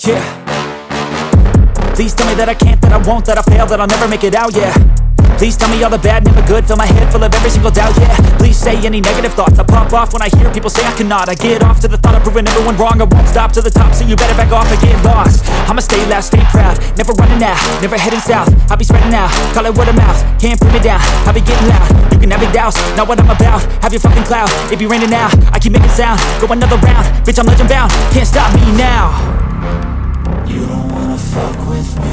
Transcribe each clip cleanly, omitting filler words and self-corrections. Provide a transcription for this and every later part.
Yeah. Please tell me that I can't, that I won't, that I fail, that I'll never make it out, yeah. Please tell me all the bad, never good, fill my head full of every single doubt, yeah. Please say any negative thoughts, I pop off when I hear people say I cannot. I get off to the thought of proving everyone wrong, I won't stop to the top, so you better back off and get lost. I'ma stay loud, stay proud, never running out, never heading south. I'll be spreading out, call it word of mouth, can't put me down, I'll be getting loud. You can have your doubts, not what I'm about, have your fucking clout, it be raining now, I keep making sound, go another round, bitch I'm legend bound, can't stop me now. You don't wanna fuck with me,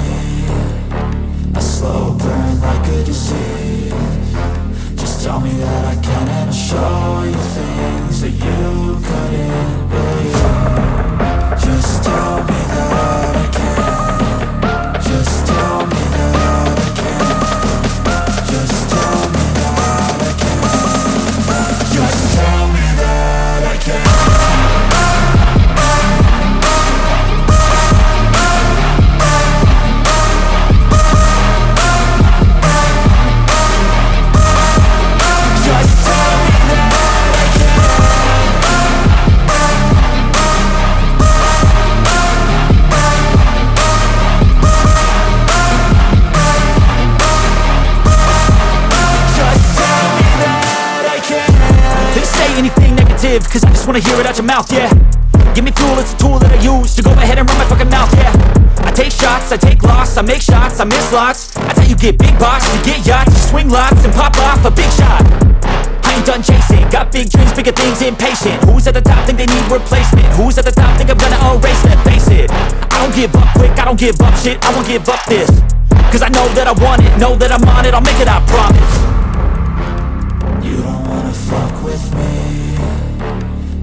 a slow burn like a disease. Just tell me that I can and I'll show you things that you couldn't believe. Just tell me that I can. Just tell me that I can. Just tell me that I can. Just tell me that I can. Cause I just wanna hear it out your mouth, yeah. Give me fuel, it's a tool that I use to go ahead and run my fucking mouth, yeah. I take shots, I take loss, I make shots, I miss lots. That's how you get big box, you get yachts, you swing lots and pop off a big shot. I ain't done chasing, got big dreams, bigger things, impatient. Who's at the top think they need replacement? Who's at the top think I'm gonna erase that, face it. I don't give up quick, I don't give up shit, I won't give up this. Cause I know that I want it, know that I'm on it, I'll make it, I promise. You don't wanna fuck with me,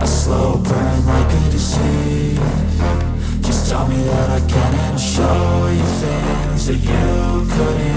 a slow burn like a disease. Just tell me that I can and I'll show you things that you couldn't